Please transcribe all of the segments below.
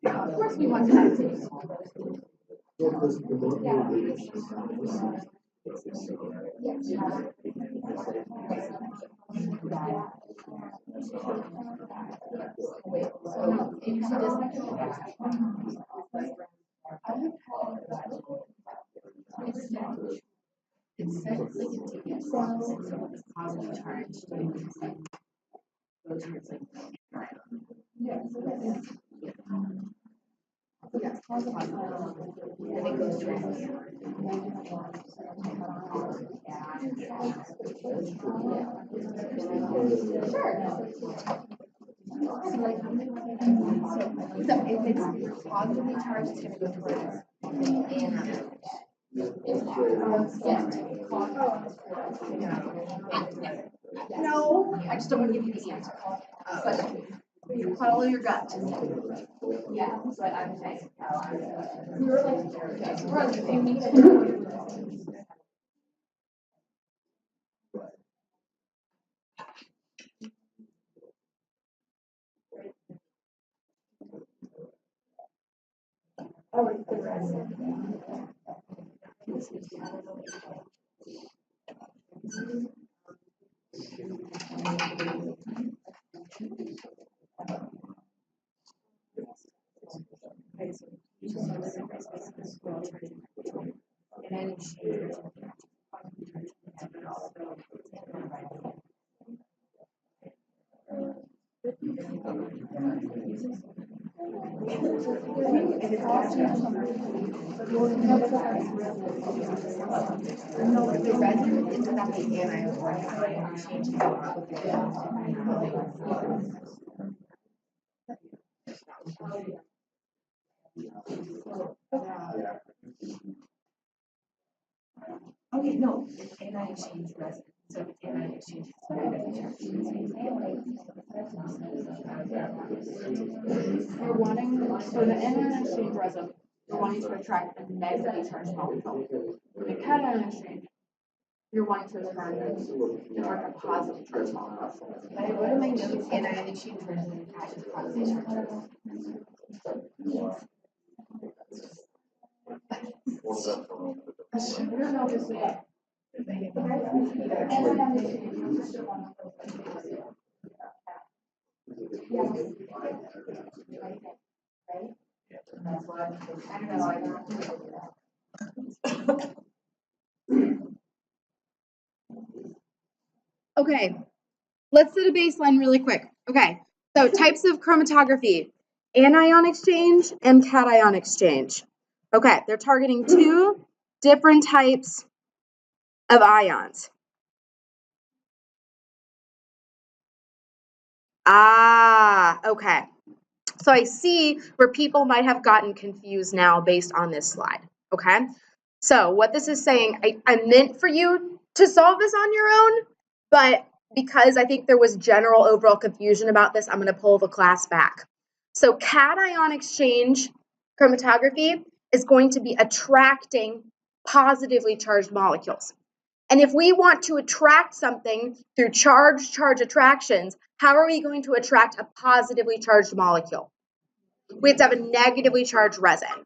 Of course we want that too. So if it's positively charged, it's going to go towards no, I just don't want to give you the answer. But follow your gut. Yeah, that's what I'm saying. We're like, oh, it's the rest. No, the resin is not the anion exchange. Okay, no, it's anion exchange resin. So it's anion exchange. You're wanting, so the anion exchange resin, you're wanting to attract a negatively charged molecule. The cation exchange, you're wanting to attract a positive charged molecule. What am I noticing? Anion exchange resin and cation positive charge. No, just yeah. Okay, let's set a baseline really quick. Okay, so types of chromatography: anion exchange and cation exchange. Okay, they're targeting two different types of ions. Okay. So I see where people might have gotten confused now based on this slide, okay? So what this is saying, I meant for you to solve this on your own, but because I think there was general overall confusion about this, I'm going to pull the class back. So cation exchange chromatography is going to be attracting positively charged molecules. And if we want to attract something through charge attractions, how are we going to attract a positively charged molecule? We have to have a negatively charged resin.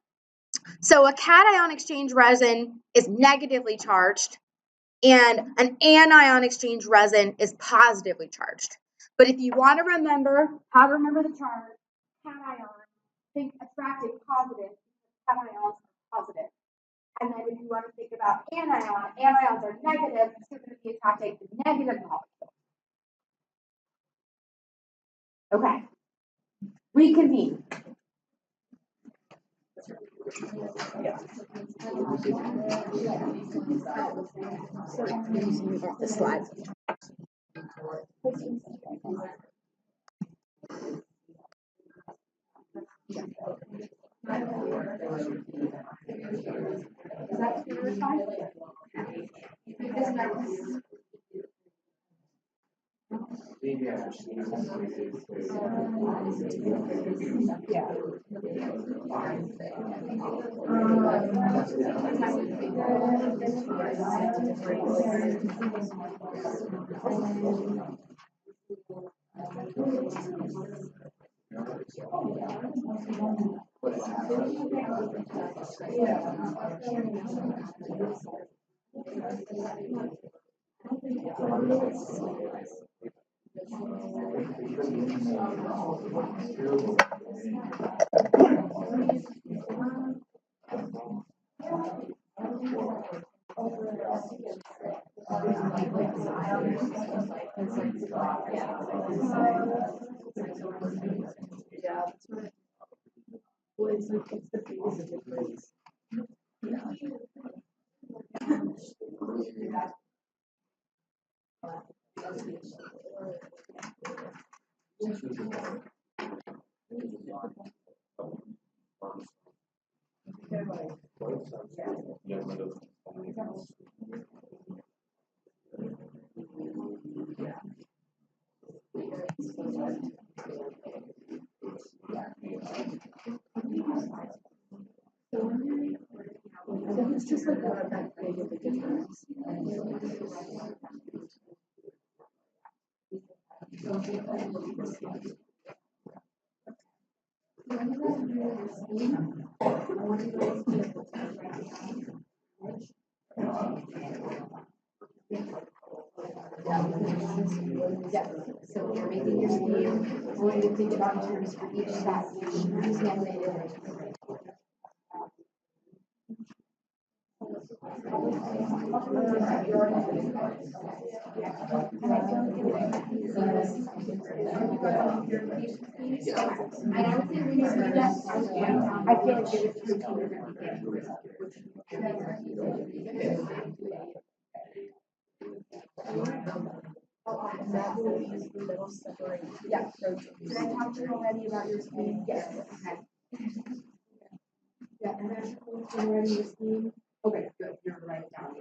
So a cation exchange resin is negatively charged, and an anion exchange resin is positively charged. But if you want to remember how to remember the charge, cation, think attracting positive, cations are positive. And then if you want to think about anions are negative, so you're going to be attacking negative molecules. Okay. Reconvene. The slides. Is that fine? It's just like that big of a difference. Yeah. So when you're making your scheme, I want you to think about in terms for each step, each negative. I feel like it is yeah. Did I talk to you already about your scheme? Yes. Okay. Yeah, and that's already your scheme. Okay, good. You're right down.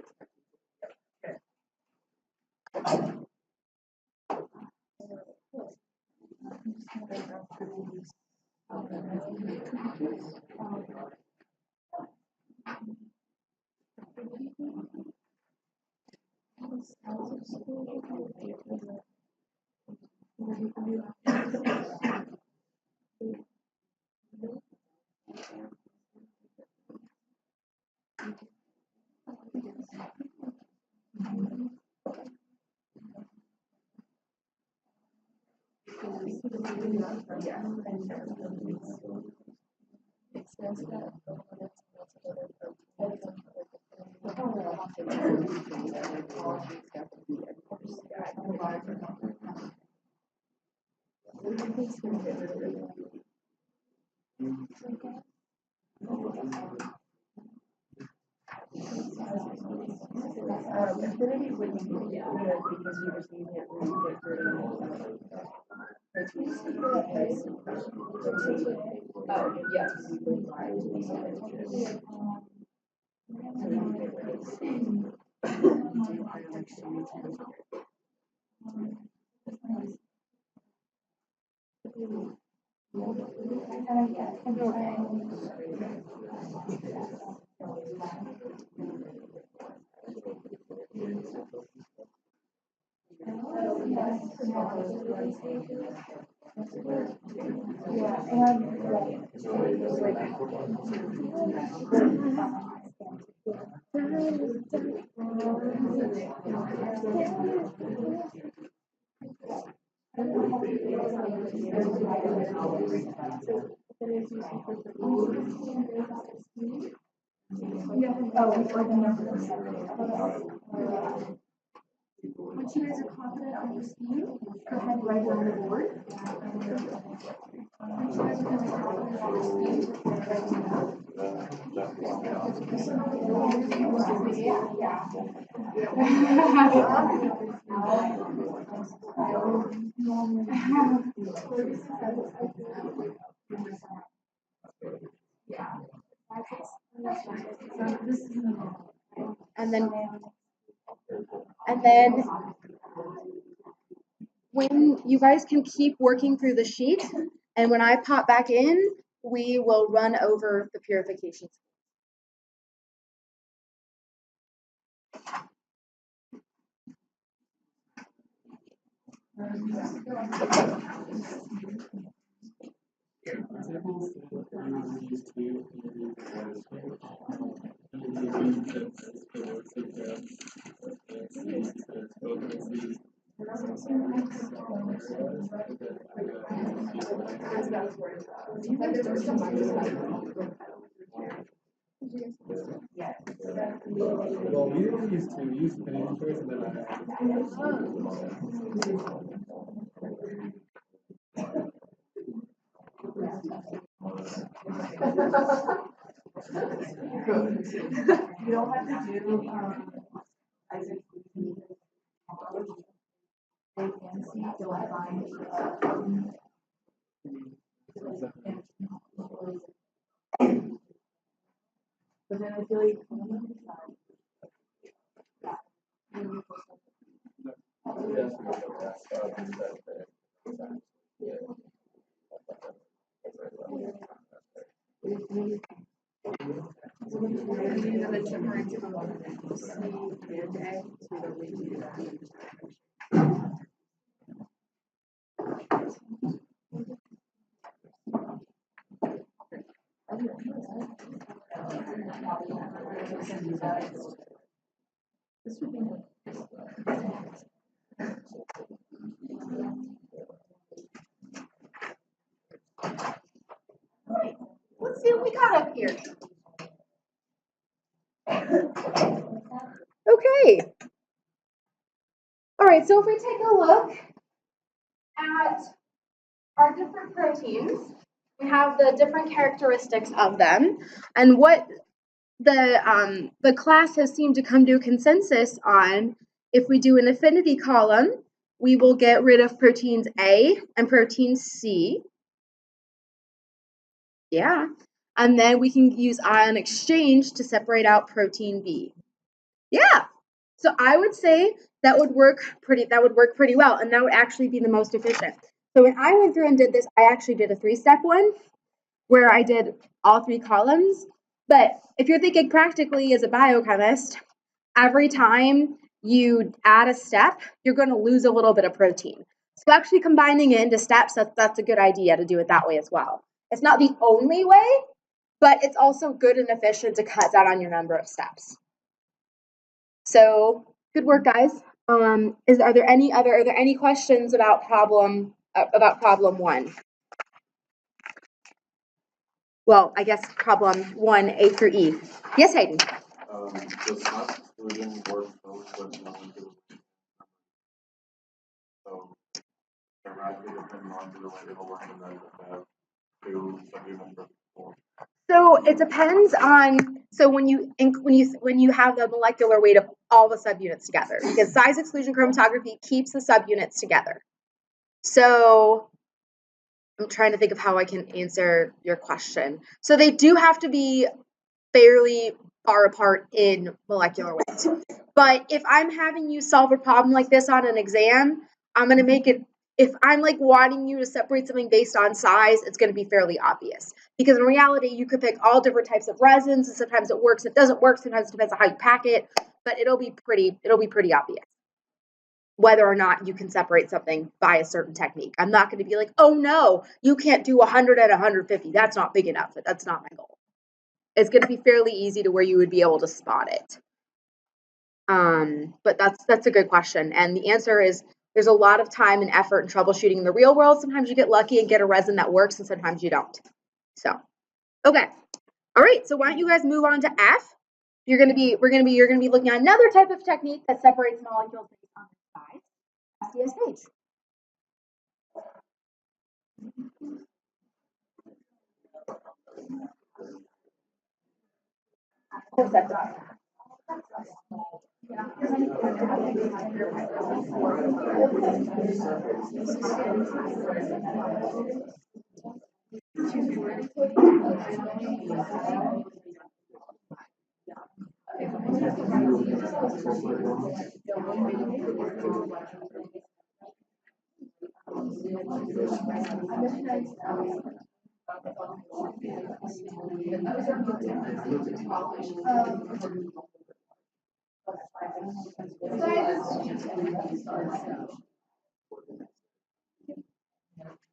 Affinity wouldn't be good because you just need it when you get rid of Once you guys are confident on your speed, go ahead and write it on the board. Once you guys are confident on your speed, write it and then when you guys can keep working through the sheet, and when I pop back in, we will run over the purification. Well, we only used to use Canadian choice and then You don't have to do Isaac. They can see, don't find. But then I feel like let's see what we got up here. Okay. All right, so if we take a look at our different proteins, we have the different characteristics of them, and what the class has seemed to come to a consensus on. If we do an affinity column, we will get rid of proteins A and protein C. Yeah. And then we can use ion exchange to separate out protein B. Yeah. So I would say that would work pretty well, and that would actually be the most efficient. So when I went through and did this, I actually did a 3-step one where I did all 3 columns. But if you're thinking practically as a biochemist, every time you add a step, you're going to lose a little bit of protein. So actually combining it into steps, that's a good idea to do it that way as well. It's not the only way, but it's also good and efficient to cut down on your number of steps. So good work, guys. Are there any questions about problem 1? Well, I guess problem 1, A through E. Yes, Hayden. does mass exclusion work with molecular? So they're radically different molecular weight of one and then have 2 subunits of 4. So it depends on, so when you have the molecular weight of all the subunits together, because size exclusion chromatography keeps the subunits together. So I'm trying to think of how I can answer your question. So they do have to be fairly far apart in molecular weight. But if I'm having you solve a problem like this on an exam, I'm going to make it, if I'm like wanting you to separate something based on size, it's going to be fairly obvious. Because in reality, you could pick all different types of resins, and sometimes it works, it doesn't work, sometimes it depends on how you pack it, but it'll be pretty obvious whether or not you can separate something by a certain technique. I'm not going to be like, oh no, you can't do 100 and 150. That's not big enough. That's not my goal. It's going to be fairly easy to where you would be able to spot it. But that's a good question. And the answer is there's a lot of time and effort and troubleshooting in the real world. Sometimes you get lucky and get a resin that works, and sometimes you don't. So, okay. All right, so why don't you guys move on to F? you're gonna be looking at another type of technique that separates molecules based on their size. SDS page.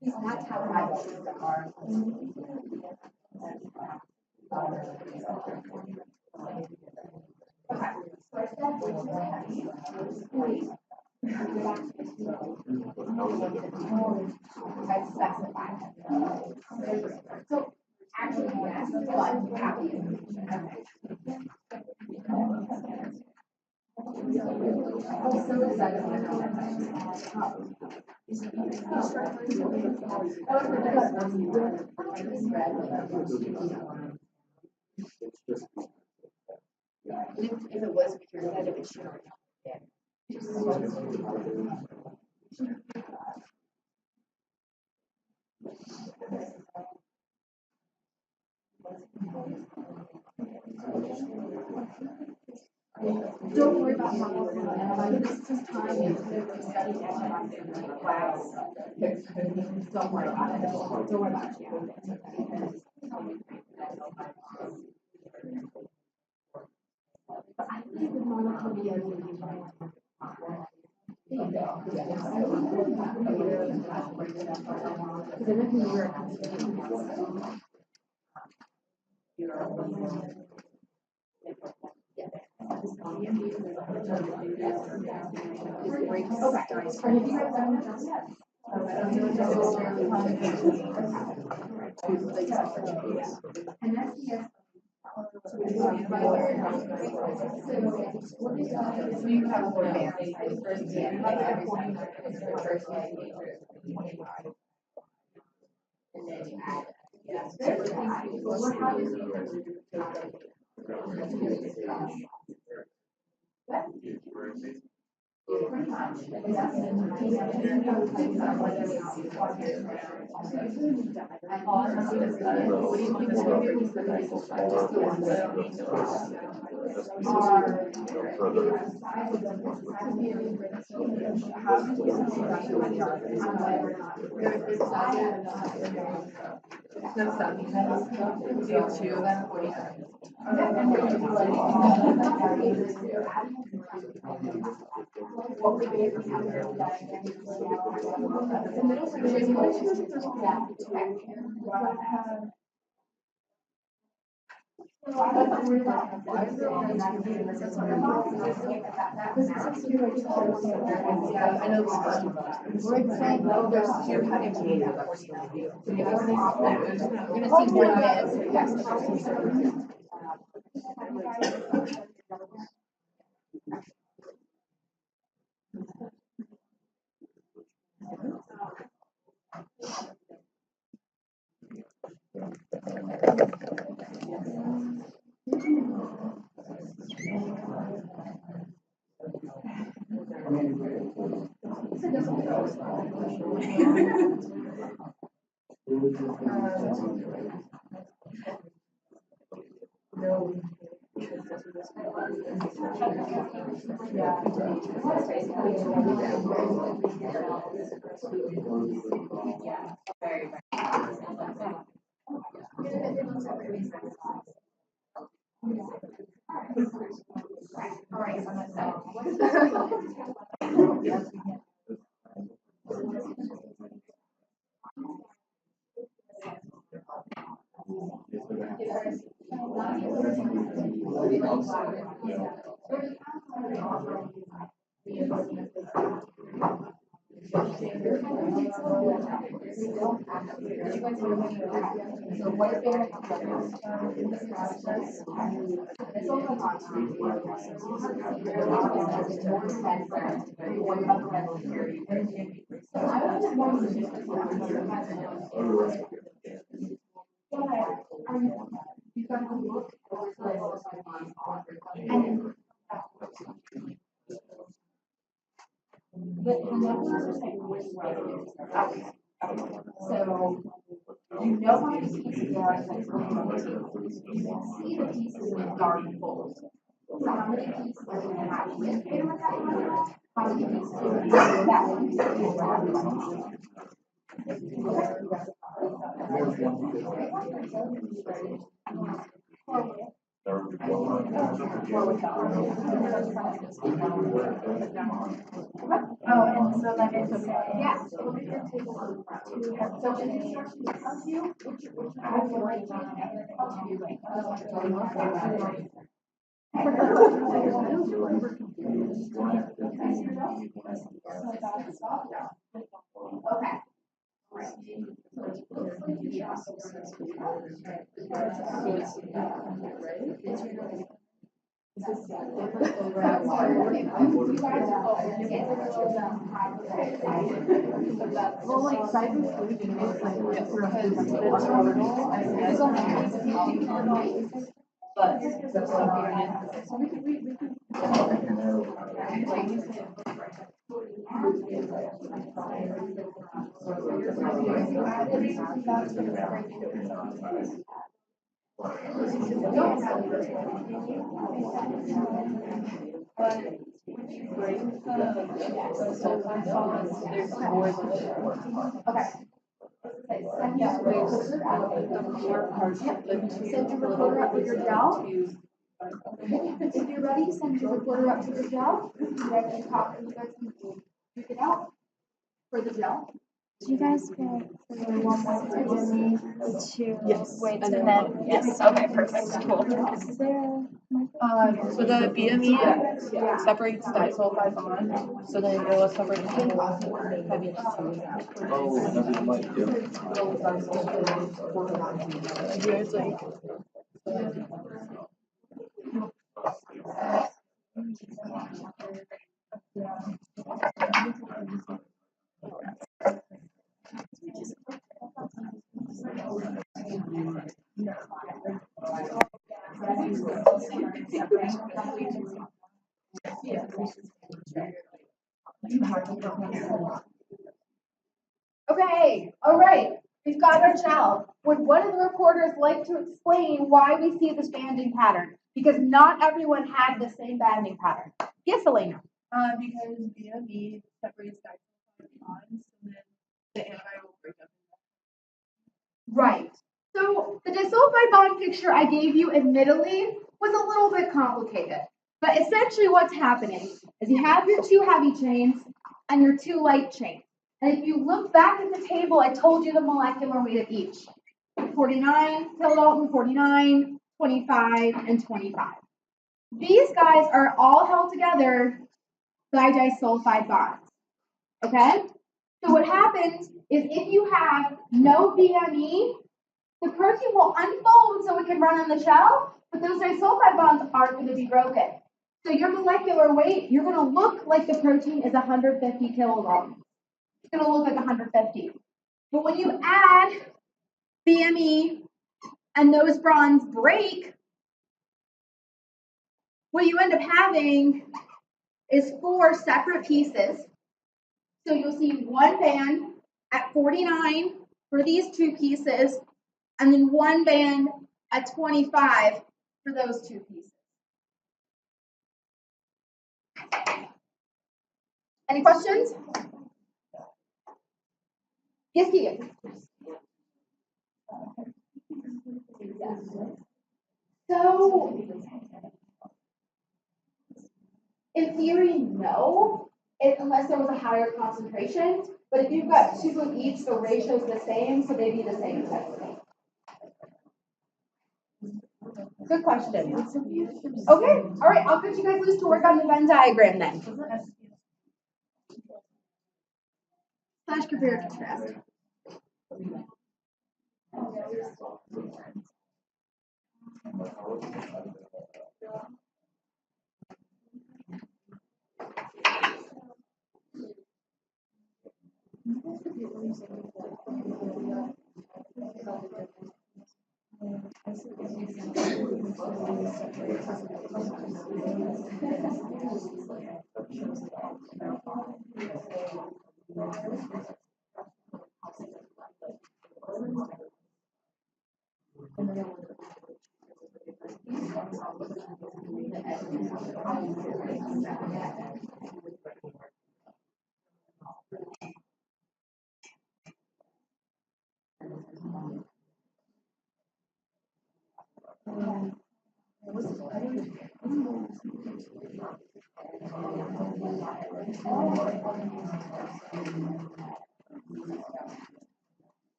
That's how high are. So actually, yes, but happy. If it was pure, it should already. Don't worry about how this is time to study class. Don't worry about it. Don't worry about it. I think the monopoly I know this is we're saying there's two having to be that course. We're gonna see one bit. But the numbers are saying which way it is. So you know how many pieces there are. You can see the pieces in the dark bold. So how many pieces are going to have with camera that? How many pieces are going to have that one? Oh, and so that is okay. Yeah. So in the instructions it tells you which I would like to do like. Okay. Well, like cyber solution is like Send your recorder up with your gel. If you're ready, send your recorder up to the gel. You guys can talk and you guys can pick it out for the gel. Do you guys feel one more me to wait and and then- then yes, okay, perfect, cool. Is there So the BME separates disulfide bond, so then it will separate the heavy Here's like Okay, all right. We've got our gel. Would one of the reporters like to explain why we see this banding pattern? Because not everyone had the same banding pattern. Yes, Elena. because BME separates disulfide bonds, and then the anion will break up. Right. So the disulfide bond picture I gave you admittedly was a little bit complicated. But essentially what's happening is you have your two heavy chains and your two light chains. And if you look back at the table, I told you the molecular weight of each. 49 kilodalton, 49, 25, and 25. These guys are all held together by disulfide bonds. Okay? So what happens is if you have no BME, the protein will unfold so it can run on the shell, but those disulfide bonds aren't going to be broken. So your molecular weight, you're going to look like the protein is 150 kilodalton. It's going to look like 150. But when you add BME and those bonds break, what you end up having is 4 separate pieces. So you'll see one band at 49 for these two pieces, and then one band at 25 for those two pieces. Any questions? Yes, Keegan. So, in theory, no, unless there was a higher concentration. But if you've got 2 of each, the ratio's the same, so they'd be the same intensity. Good question. Okay, all right, I'll put you guys loose to work on the Venn diagram then. / compare and contrast.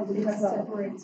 We have separate.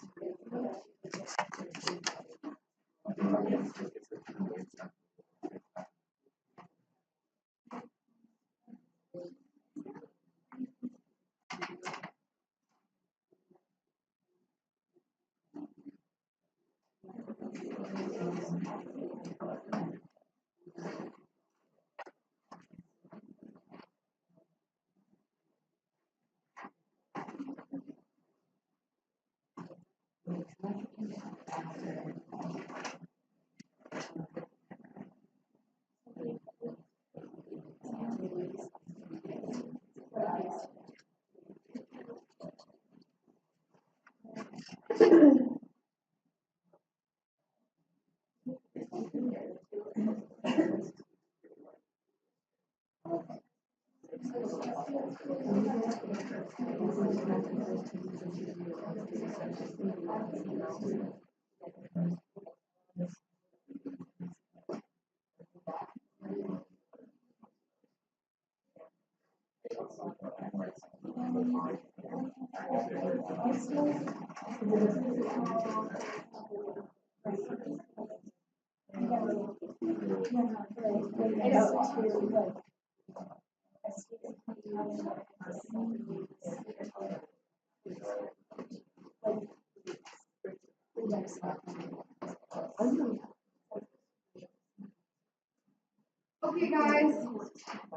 Okay, guys.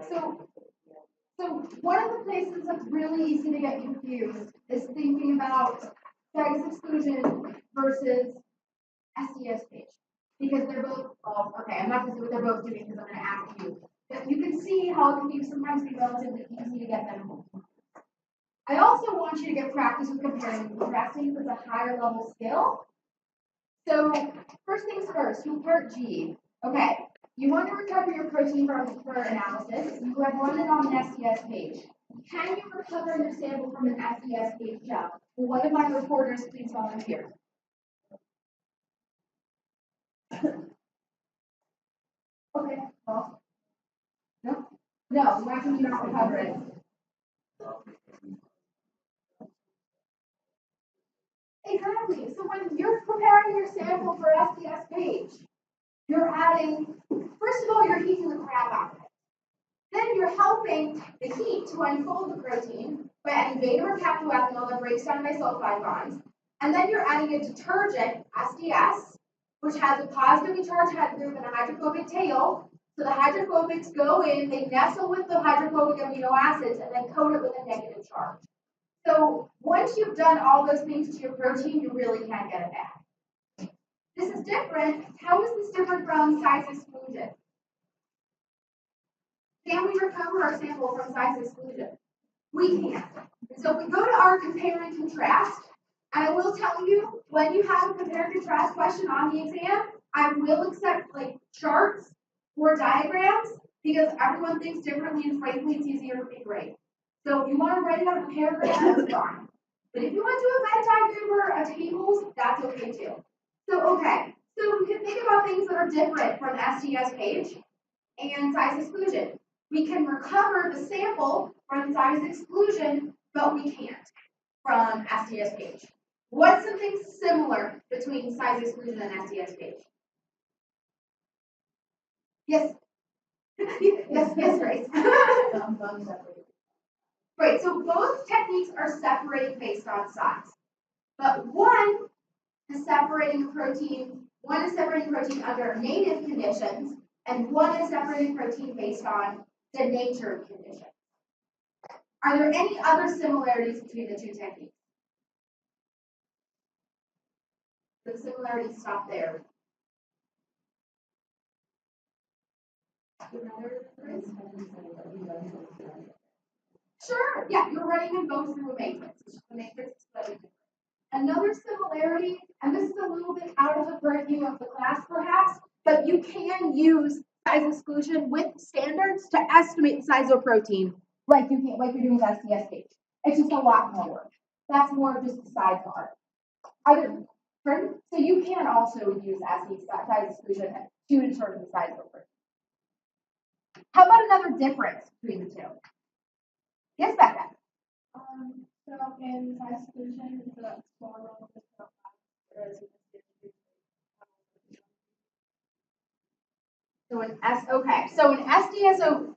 So one of the places that's really easy to get confused is thinking about size exclusion versus SDS page. Because they're both, okay, I'm not going to say what they're both doing because I'm going to ask you. But you can see how it can sometimes be relatively easy to get them. I also want you to get practice with comparing and contrasting because it's a higher level skill. So first things first, you part G. Okay, you want to recover your protein for analysis. You have run it on an SDS page. Can you recover your sample from an SDS page? Yeah. Will one of my reporters please volunteer? Okay, well, no, why can you not recover it? Exactly. So when you're preparing your sample for SDS page, you're adding, first of all, you're heating the crap out of it. Then you're helping the heat to unfold the protein by adding beta recaptoethanol that breaks down disulfide bonds. And then you're adding a detergent, SDS, which has a positively charged head group and a hydrophobic tail. So the hydrophobics go in, they nestle with the hydrophobic amino acids, and then coat it with a negative charge. So once you've done all those things to your protein, you really can't get it back. This is different. How is this different from size exclusion? Can we recover our sample from size exclusion? We can. So if we go to our compare and contrast, and I will tell you, when you have a compare and contrast question on the exam, I will accept like charts or diagrams because everyone thinks differently and frankly it's easier to be great. So if you want to write it on a paragraph, that's fine. But if you want to do a Venn diagram or a tables, that's okay too. So okay, so we can think about things that are different from SDS page and size exclusion. We can recover the sample from size exclusion, but we can't from SDS page. What's something similar between size exclusion and SDS page? Yes. yes, Grace. separated. Right, so both techniques are separating based on size. But one is separating protein under native conditions, and one is separating protein based on denatured conditions. Are there any other similarities between the two techniques? The similarities stop there. Sure, yeah, you're running them both through a matrix. The matrix is slightly different. Another similarity, and this is a little bit out of the purview of the class perhaps, but you can use size exclusion with standards to estimate the size of a protein like you're doing with SDS-H. It's just a lot more work. That's more of just the sidebar. So you can also use size exclusion to determine the size of a protein. How about another difference between the two? Yes, Becca? So in size exclusion, the smaller one is the whereas So in SDSO,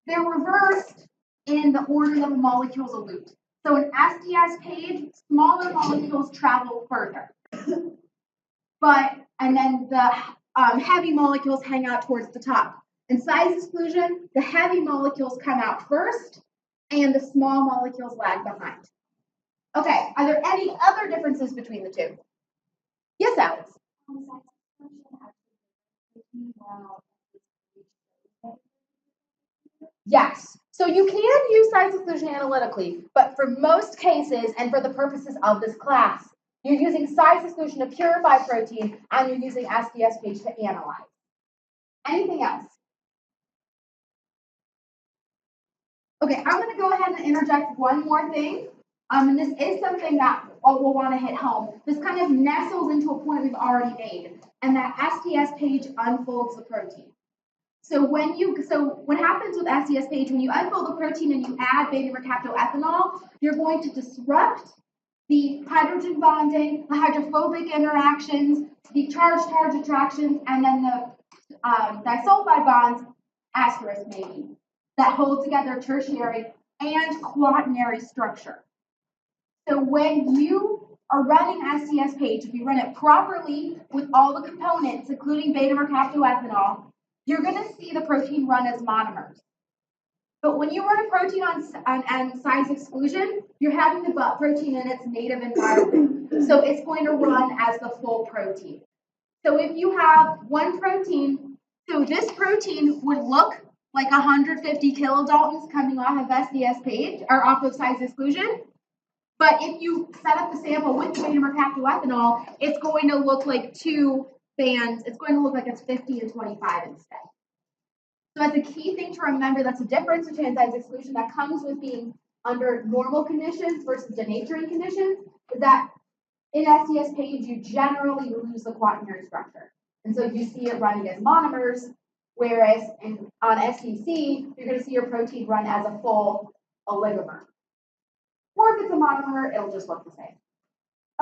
they're reversed in the order that the molecules elute. So in SDS page, smaller molecules travel further. And then the heavy molecules hang out towards the top. In size exclusion, the heavy molecules come out first, and the small molecules lag behind. Okay, are there any other differences between the two? Yes, Alex? Yes. So you can use size exclusion analytically, but for most cases and for the purposes of this class, you're using size exclusion to purify protein and you're using SDS page to analyze. Anything else? Okay, I'm going to go ahead and interject one more thing. And this is something that we'll want to hit home. This kind of nestles into a point we've already made, and that SDS page unfolds the protein. So what happens with SDS page, when you unfold the protein and you add beta-mercaptoethanol, you're going to disrupt the hydrogen bonding, the hydrophobic interactions, the charge-charge attractions, and then the disulfide bonds, asterisk maybe, that hold together tertiary and quaternary structure. So when you are running SDS page, if you run it properly with all the components, including beta-mercaptoethanol, you're going to see the protein run as monomers. But when you run a protein on size exclusion, you're having the protein in its native environment. So it's going to run as the full protein. So if you have one protein, so this protein would look like 150 kilodaltons coming off of SDS page, or off of size exclusion. But if you set up the sample with beta-mercaptoethanol, it's going to look like two bands. It's going to look like it's 50 and 25 instead. So that's a key thing to remember. That's a difference between size exclusion that comes with being under normal conditions versus denaturing conditions, is that in SDS page, you generally lose the quaternary structure. And so you see it running as monomers, whereas on SEC, you're going to see your protein run as a full oligomer. Or if it's a monomer, it'll just look the same.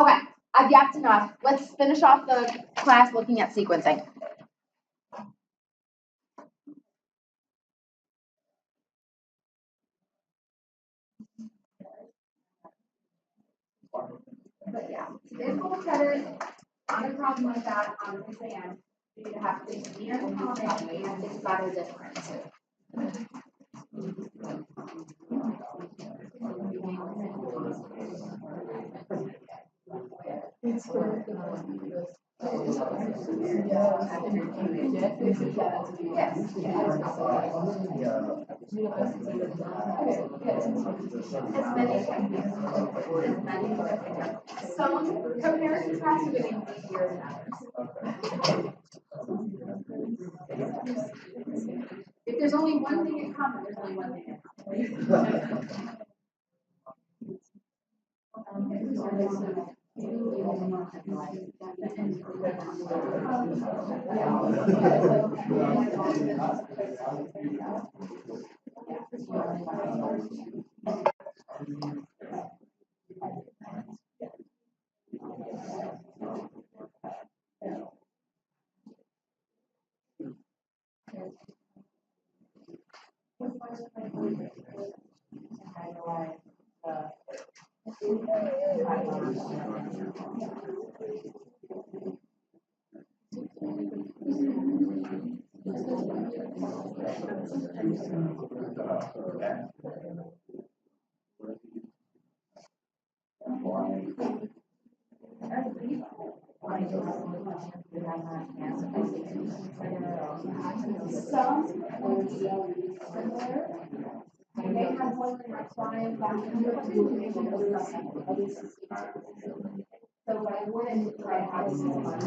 Okay, I've yapped enough. Let's finish off the class looking at sequencing. But yeah, today's goal setters, on a problem like that, on an exam, you need to have things near the common and things that are different. Some comparisons have to be easier than others. If there's only one thing in common, there's only one thing in common. Some will be similar. I may have one in my client back in the so I wouldn't try to have someone.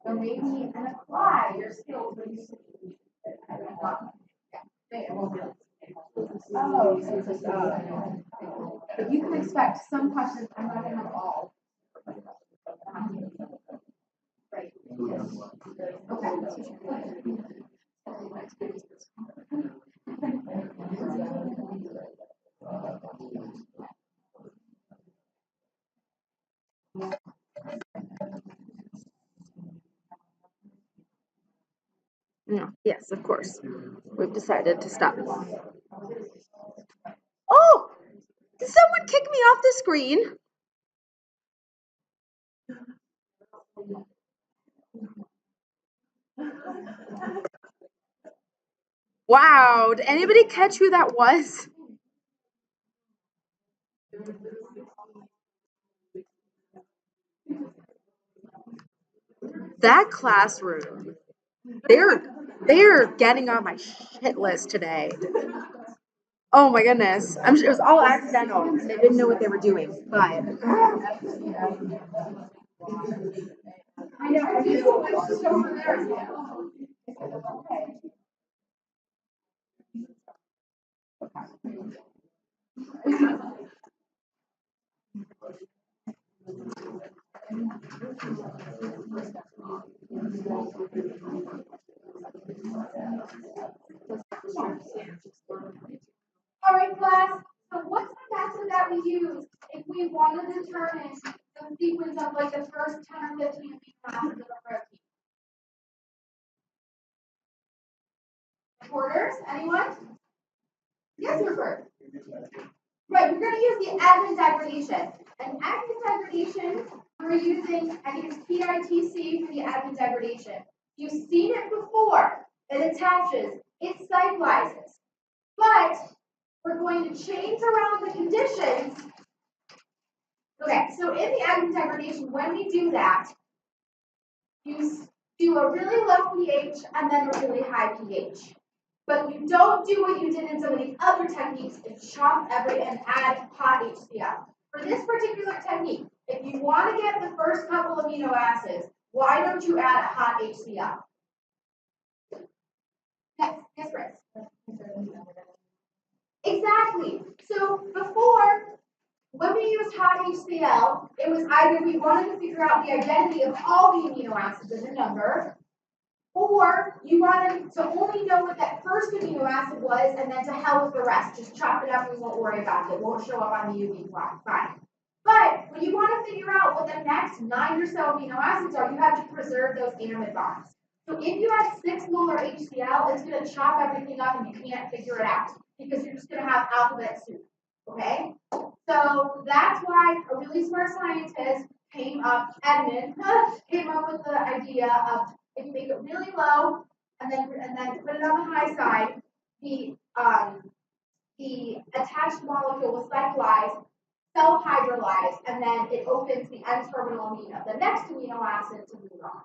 Or maybe and apply your skills when you speak. Oh, so it's but you can expect some questions. I'm not gonna have all. Right. Okay. No, yes, of course. We've decided to stop. Oh, did someone kick me off the screen? Wow, did anybody catch who that was? That classroom, they're getting on my shit list today. Oh my goodness. I'm sure it was all accidental. They didn't know what they were doing, but I know. It's just over there. All right, class. So what's the method that we use if we want to determine the sequence of like the first 10 or 15 amino acids of a protein? Reporters, anyone? Yes, Rupert. Right, we're going to use the admin degradation. And admin degradation, we're using, I use PITC for the admin degradation. You've seen it before. It attaches, it cyclizes. But we're going to change around the conditions. Okay, so in the admin degradation, when we do that, you do a really low pH and then a really high pH. But you don't do what you did in some of the other techniques and chop and add hot HCl. For this particular technique, if you want to get the first couple amino acids, why don't you add a hot HCl? Yes, Chris. Exactly. So before, when we used hot HCl, it was either we wanted to figure out the identity of all the amino acids in the number, or you wanted to only know what that first amino acid was, and then to hell with the rest. Just chop it up and we won't worry about it. It won't show up on the UV plot. Fine. But when you want to figure out what the next 9 or so amino acids are, you have to preserve those amide bonds. So if you have 6 molar HCl, it's going to chop everything up and you can't figure it out because you're just going to have alphabet soup. Okay? So that's why a really smart scientist came up with the idea of if you make it really low and then put it on the high side, the attached molecule will cyclize, self-hydrolyze, and then it opens the N-terminal amino, the next amino acid to move on.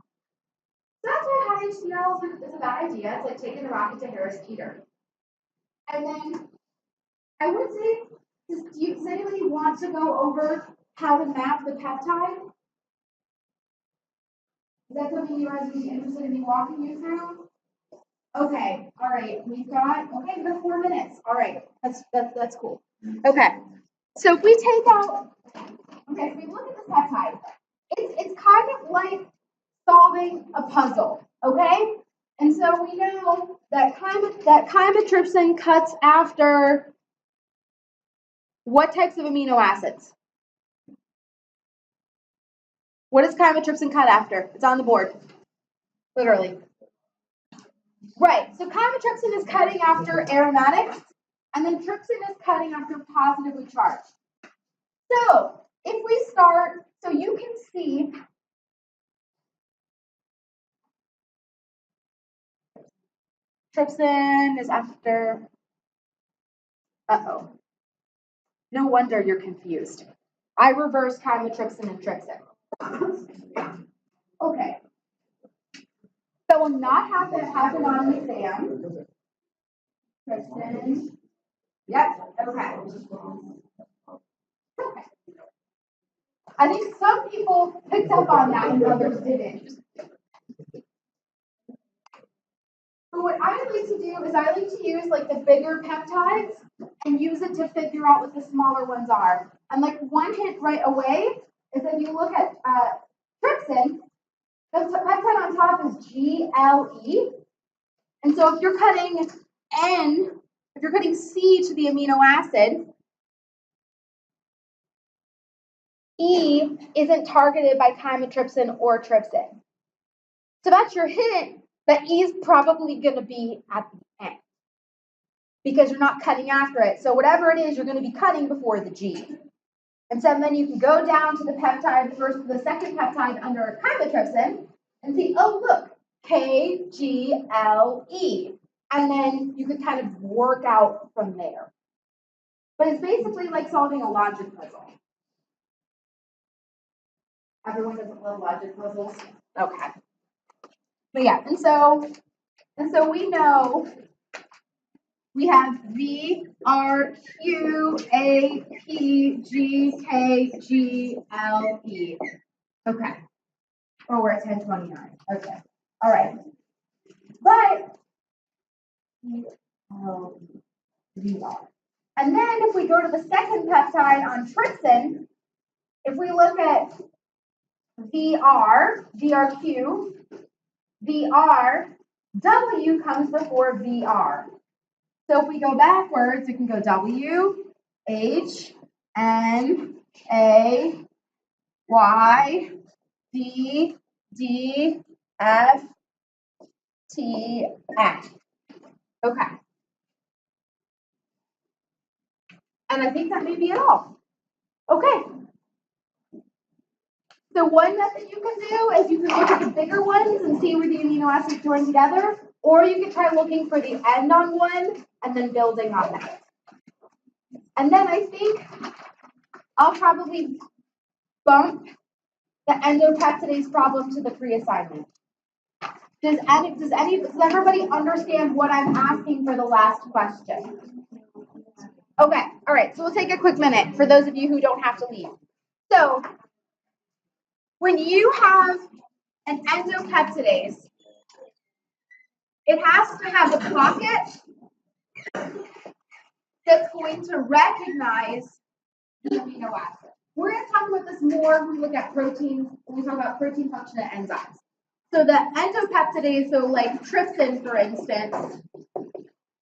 So that's why high HCl is a bad idea. It's like taking the rocket to Harris Teeter. And then I would say, does anybody want to go over how to map the peptide? Is that something you guys would be interested in me walking you through? Okay, all right. We've got 4 minutes. All right, that's cool. Okay. So if we take out, Okay, so we look at the peptide. It's kind of like solving a puzzle, okay? and so we know that chymotrypsin cuts after what types of amino acids? What does chymotrypsin cut after? It's on the board. Literally. Right, so chymotrypsin is cutting after aromatics, and then trypsin is cutting after positively charged. So if we start, so you can see trypsin is after, uh-oh. No wonder you're confused. I reversed chymotrypsin and trypsin. Okay. That will not happen on the exam. Trypsin. Yep, okay. Okay. I think some people picked up on that and others didn't. But what I like to do is I like to use like the bigger peptides and use it to figure out what the smaller ones are. And like one hint right away is if you look at trypsin, the peptide on top is GLE. And so if you're cutting if you're cutting C to the amino acid, E isn't targeted by chymotrypsin or trypsin. So that's your hint that E is probably going to be at the end because you're not cutting after it. So whatever it is, you're going to be cutting before the G. And so then you can go down to the peptide, the second peptide under chymotrypsin and see, oh, look, KGLE. And then you could kind of work out from there. But it's basically like solving a logic puzzle. Everyone doesn't love logic puzzles? Okay. But yeah, and so we know we have V, R, Q, A, P, G, K, G, L, E. Okay. Oh, we're at 10:29. Okay. All right. But V, R. And then if we go to the second peptide on trypsin, if we look at VR, VRQ, VR, W comes before VR. So if we go backwards, we can go W, H, N, A, Y, D, D, F, T, F. Okay. And I think that may be it all. Okay. So one method you can do is you can look at the bigger ones and see where the amino acids join together, or you can try looking for the end on one and then building on that. And then I think I'll probably bump the endopeptidase problem to the pre-assignment. Does everybody understand what I'm asking for the last question? Okay, all right, so we'll take a quick minute for those of you who don't have to leave. So when you have an endopeptidase, it has to have a pocket that's going to recognize the amino acid. We're going to talk about this more when we look at proteins, when we talk about protein function and enzymes. So the endopeptidase, so like trypsin, for instance,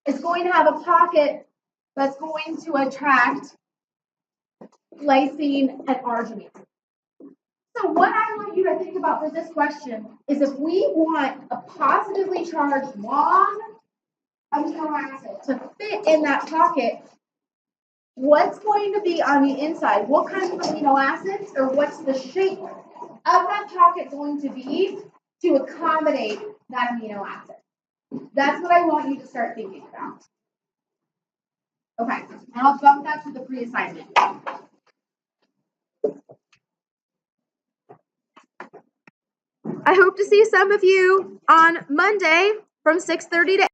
is going to have a pocket that's going to attract glycine and arginine. So what I want you to think about for this question is if we want a positively charged long amino acid to fit in that pocket, what's going to be on the inside? What kinds of amino acids or what's the shape of that pocket going to be to accommodate that amino acid? That's what I want you to start thinking about. Okay, and I'll bump that to the pre-assignment. I hope to see some of you on Monday from 6:30 to